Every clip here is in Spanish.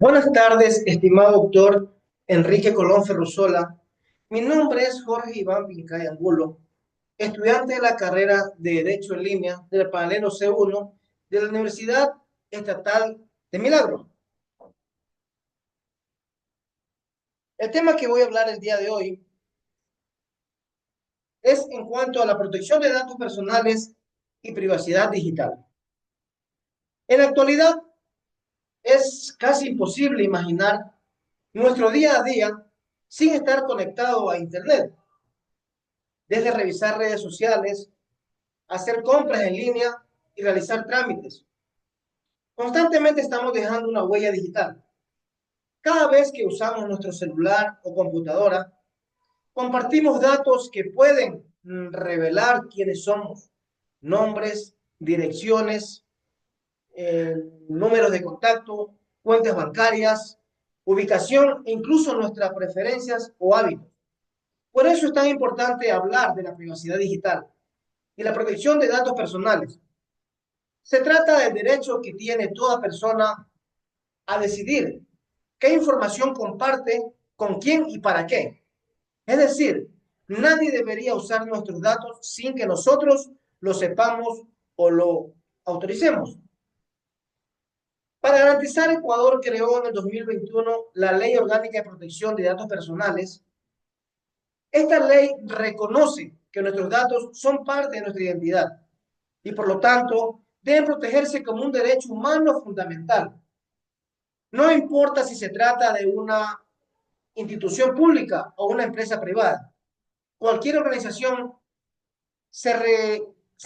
Buenas tardes, estimado doctor Enrique Colón Ferrusola. Mi nombre es Jorge Iván Pincay Angulo, estudiante de la carrera de Derecho en línea del paralelo C1 de la Universidad Estatal de Milagro. El tema que voy a hablar el día de hoy es en cuanto a la protección de datos personales y privacidad digital. En la actualidad es casi imposible imaginar nuestro día a día sin estar conectado a Internet, desde revisar redes sociales, hacer compras en línea y realizar trámites. Constantemente estamos dejando una huella digital. Cada vez que usamos nuestro celular o computadora, compartimos datos que pueden revelar quiénes somos: nombres, direcciones, números de contacto, cuentas bancarias, ubicación e incluso nuestras preferencias o hábitos. Por eso es tan importante hablar de la privacidad digital y la protección de datos personales. Se trata del derecho que tiene toda persona a decidir qué información comparte, con quién y para qué. Es decir, nadie debería usar nuestros datos sin que nosotros lo sepamos o lo autoricemos. Para garantizar, Ecuador creó en el 2021 la Ley Orgánica de Protección de Datos Personales. Esta ley reconoce que nuestros datos son parte de nuestra identidad y por lo tanto deben protegerse como un derecho humano fundamental. No importa si se trata de una institución pública o una empresa privada. Cualquier organización se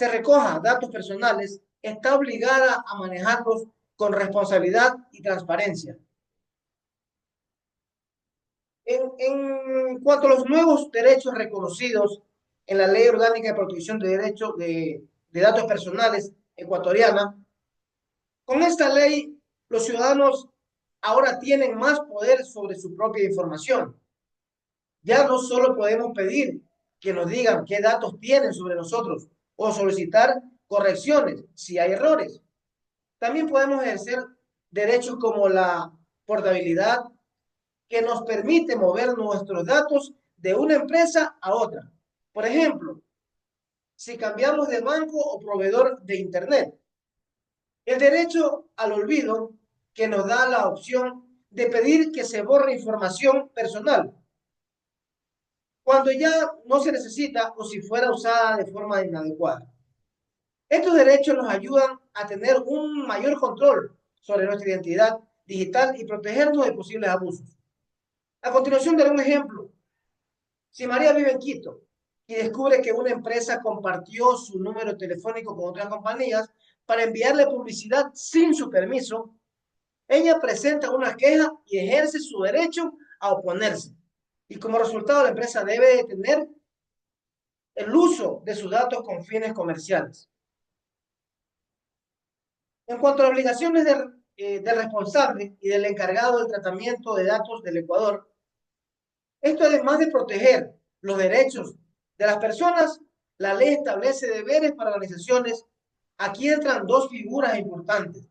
recoja datos personales está obligada a manejarlos con responsabilidad y transparencia. En cuanto a los nuevos derechos reconocidos en la Ley Orgánica de Protección de Derechos de Datos Personales ecuatoriana, con esta ley los ciudadanos ahora tienen más poder sobre su propia información. Ya no solo podemos pedir que nos digan qué datos tienen sobre nosotros o solicitar correcciones si hay errores. También podemos ejercer derechos como la portabilidad, que nos permite mover nuestros datos de una empresa a otra. Por ejemplo, si cambiamos de banco o proveedor de Internet. El derecho al olvido, que nos da la opción de pedir que se borre información personal cuando ya no se necesita o si fuera usada de forma inadecuada. Estos derechos nos ayudan a tener un mayor control sobre nuestra identidad digital y protegernos de posibles abusos. A continuación daré un ejemplo. Si María vive en Quito y descubre que una empresa compartió su número telefónico con otras compañías para enviarle publicidad sin su permiso, ella presenta una queja y ejerce su derecho a oponerse. Y como resultado, la empresa debe detener el uso de sus datos con fines comerciales. En cuanto a las obligaciones del responsable y del encargado del tratamiento de datos del Ecuador, esto, además de proteger los derechos de las personas, la ley establece deberes para organizaciones. Aquí entran dos figuras importantes: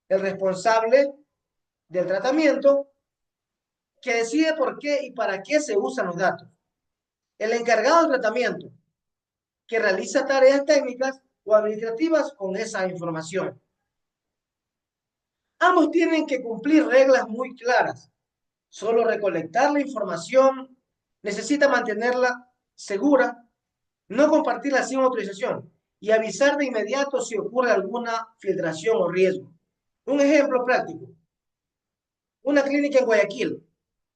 el responsable del tratamiento, que decide por qué y para qué se usan los datos; el encargado del tratamiento, que realiza tareas técnicas o administrativas con esa información. Ambos tienen que cumplir reglas muy claras. Solo recolectar la información, necesita mantenerla segura, no compartirla sin autorización y avisar de inmediato si ocurre alguna filtración o riesgo. Un ejemplo práctico: una clínica en Guayaquil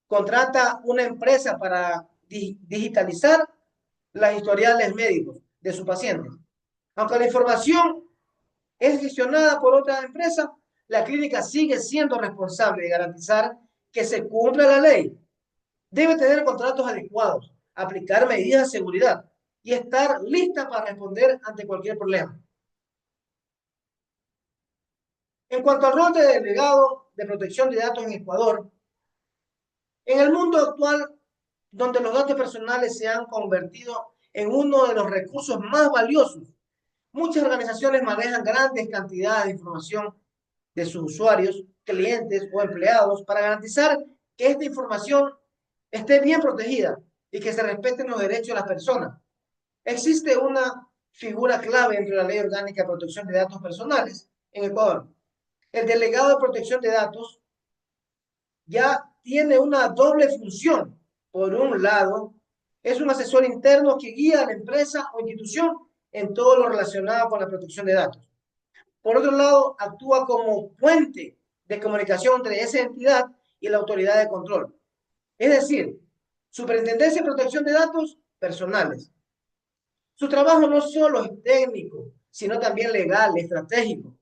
contrata una empresa para digitalizar las historiales médicos de sus pacientes. Aunque la información es gestionada por otra empresa, la clínica sigue siendo responsable de garantizar que se cumpla la ley. Debe tener contratos adecuados, aplicar medidas de seguridad y estar lista para responder ante cualquier problema. En cuanto al rol de delegado de protección de datos en Ecuador, en el mundo actual, donde los datos personales se han convertido en uno de los recursos más valiosos, muchas organizaciones manejan grandes cantidades de información de sus usuarios, clientes o empleados para garantizar que esta información esté bien protegida y que se respeten los derechos de las personas. Existe una figura clave entre la Ley Orgánica de Protección de Datos Personales en Ecuador. El delegado de protección de datos ya tiene una doble función. Por un lado, es un asesor interno que guía a la empresa o institución en todo lo relacionado con la protección de datos. Por otro lado, actúa como puente de comunicación entre esa entidad y la autoridad de control. Es decir, Superintendencia de Protección de Datos Personales. Su trabajo no solo es técnico, sino también legal, estratégico.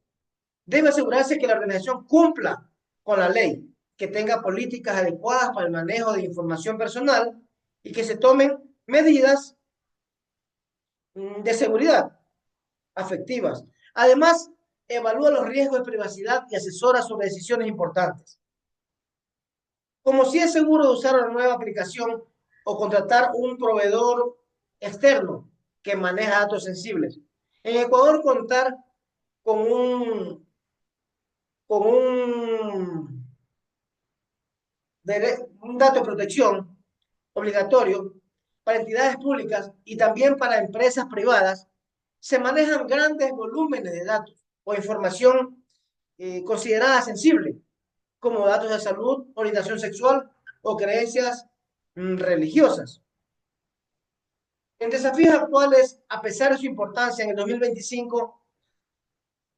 Debe asegurarse que la organización cumpla con la ley, que tenga políticas adecuadas para el manejo de información personal y que se tomen medidas de seguridad afectivas. Además, evalúa los riesgos de privacidad y asesora sobre decisiones importantes, como si es seguro de usar una nueva aplicación o contratar un proveedor externo que maneja datos sensibles. En Ecuador, contar con con un dato de protección obligatorio para entidades públicas y también para empresas privadas, se manejan grandes volúmenes de datos o información considerada sensible, como datos de salud, orientación sexual o creencias religiosas. En desafíos actuales, a pesar de su importancia en el 2025,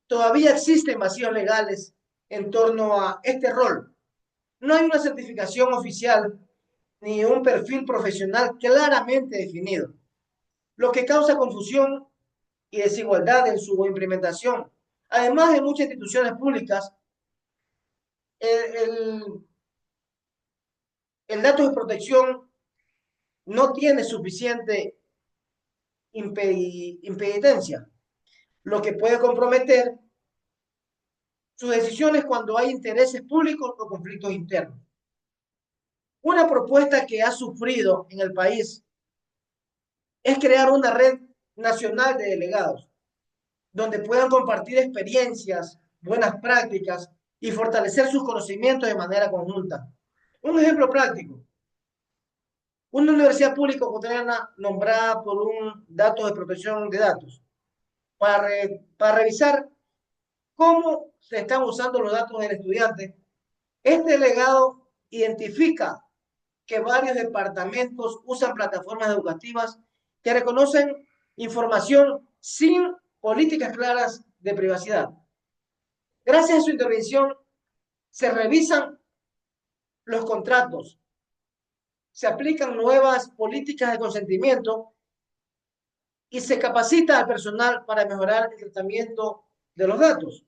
todavía existen vacíos legales en torno a este rol. No hay una certificación oficial ni un perfil profesional claramente definido, lo que causa confusión y desigualdad en su implementación. Además de muchas instituciones públicas, el, el, el dato de protección no tiene suficiente impedencia, lo que puede comprometer sus decisiones cuando hay intereses públicos o conflictos internos. Una propuesta que ha sufrido en el país es crear una red nacional de delegados, donde puedan compartir experiencias, buenas prácticas y fortalecer sus conocimientos de manera conjunta. Un ejemplo práctico: una universidad pública ecuatoriana nombrada por un dato de protección de datos para revisar cómo se están usando los datos del estudiante. Este delegado identifica que varios departamentos usan plataformas educativas que reconocen información sin políticas claras de privacidad. Gracias a su intervención, se revisan los contratos, se aplican nuevas políticas de consentimiento y se capacita al personal para mejorar el tratamiento de los datos.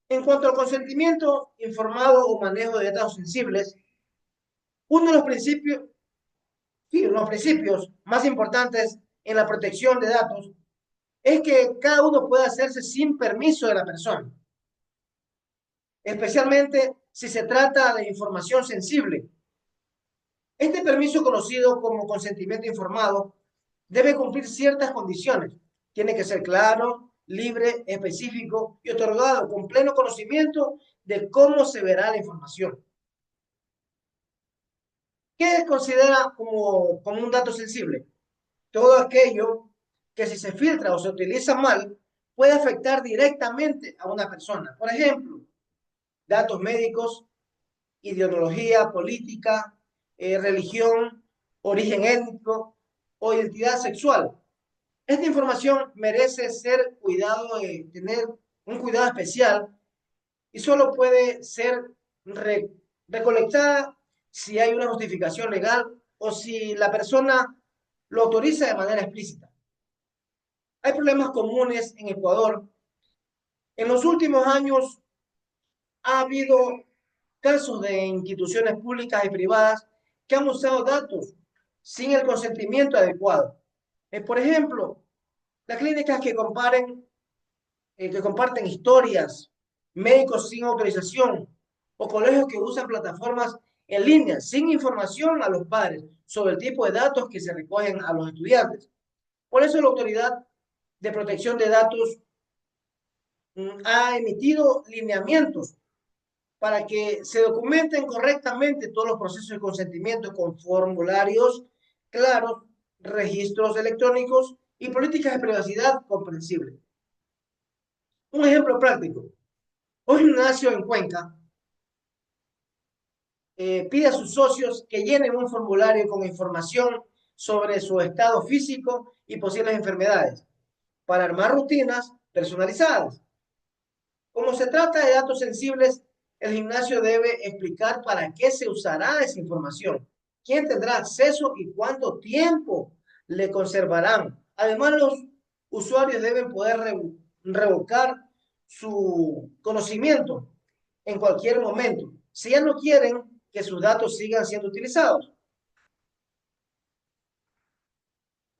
En cuanto al consentimiento informado o manejo de datos sensibles, uno de los principios, sí, los principios más importantes en la protección de datos es que cada uno puede hacerse sin permiso de la persona, especialmente si se trata de información sensible. Este permiso, conocido como consentimiento informado, debe cumplir ciertas condiciones. Tiene que ser claro, libre, específico y otorgado con pleno conocimiento de cómo se verá la información. ¿Qué considera como un dato sensible? Todo aquello que, si se filtra o se utiliza mal, puede afectar directamente a una persona. Por ejemplo, datos médicos, ideología, política, religión, origen étnico o identidad sexual. Esta información merece ser tener un cuidado especial y solo puede ser recolectada si hay una justificación legal o si la persona lo autoriza de manera explícita. Hay problemas comunes en Ecuador. En los últimos años ha habido casos de instituciones públicas y privadas que han usado datos sin el consentimiento adecuado. Por ejemplo, las clínicas que comparten historias, médicos sin autorización o colegios que usan plataformas en línea sin información a los padres sobre el tipo de datos que se recogen a los estudiantes. Por eso la Autoridad de Protección de Datos ha emitido lineamientos para que se documenten correctamente todos los procesos de consentimiento con formularios claros, registros electrónicos y políticas de privacidad comprensibles. Un ejemplo práctico. Un gimnasio en Cuenca pide a sus socios que llenen un formulario con información sobre su estado físico y posibles enfermedades para armar rutinas personalizadas. Como se trata de datos sensibles, el gimnasio debe explicar para qué se usará esa información, quién tendrá acceso y cuánto tiempo le conservarán. Además, los usuarios deben poder revocar su conocimiento en cualquier momento, si ya no quieren que sus datos sigan siendo utilizados.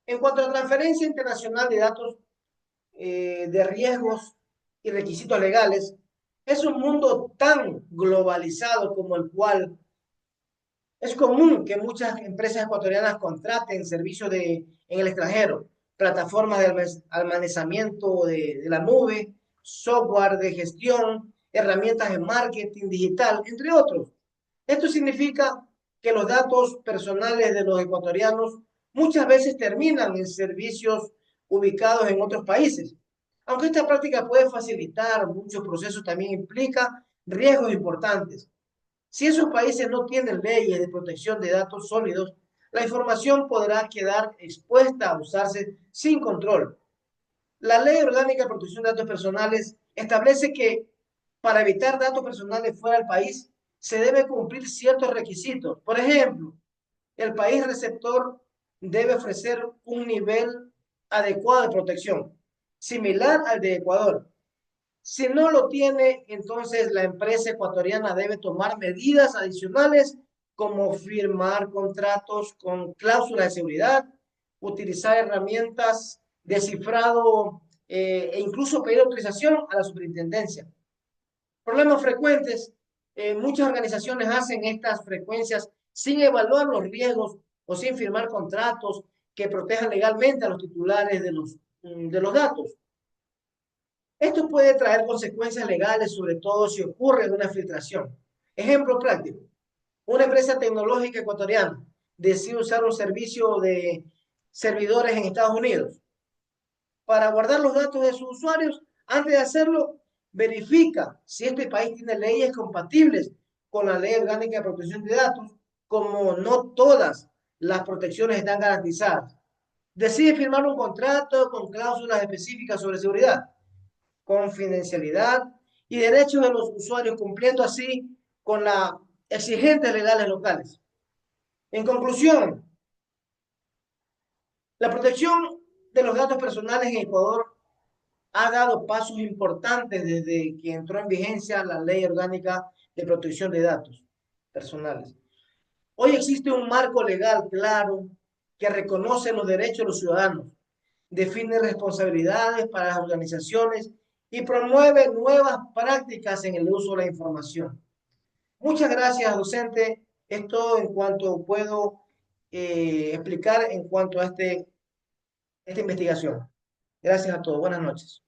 En cuanto a la transferencia internacional de datos de riesgos y requisitos legales, es un mundo tan globalizado como el cual es común que muchas empresas ecuatorianas contraten servicios en el extranjero, plataformas de almacenamiento de la nube, software de gestión, herramientas de marketing digital, entre otros. Esto significa que los datos personales de los ecuatorianos muchas veces terminan en servicios ubicados en otros países. Aunque esta práctica puede facilitar muchos procesos, también implica riesgos importantes. Si esos países no tienen leyes de protección de datos sólidos, la información podrá quedar expuesta a usarse sin control. La Ley Orgánica de Protección de Datos Personales establece que para evitar datos personales fuera del país se debe cumplir ciertos requisitos. Por ejemplo, el país receptor debe ofrecer un nivel adecuado de protección, similar al de Ecuador. Si no lo tiene, entonces la empresa ecuatoriana debe tomar medidas adicionales como firmar contratos con cláusulas de seguridad, utilizar herramientas de cifrado e incluso pedir autorización a la superintendencia. Problemas frecuentes. Muchas organizaciones hacen estas frecuencias sin evaluar los riesgos o sin firmar contratos que protejan legalmente a los titulares de los datos. Esto puede traer consecuencias legales, sobre todo si ocurre una filtración. Ejemplo práctico. Una empresa tecnológica ecuatoriana decide usar un servicio de servidores en Estados Unidos. Para guardar los datos de sus usuarios, antes de hacerlo, verifica si este país tiene leyes compatibles con la Ley Orgánica de Protección de Datos, como no todas las protecciones están garantizadas. Decide firmar un contrato con cláusulas específicas sobre seguridad, confidencialidad y derechos de los usuarios, cumpliendo así con las exigentes legales locales. En conclusión, la protección de los datos personales en Ecuador ha dado pasos importantes desde que entró en vigencia la Ley Orgánica de Protección de Datos Personales. Hoy existe un marco legal claro que reconoce los derechos de los ciudadanos, define responsabilidades para las organizaciones y promueve nuevas prácticas en el uso de la información. Muchas gracias, docente. Es todo en cuanto puedo explicar en cuanto a esta investigación. Gracias a todos. Buenas noches.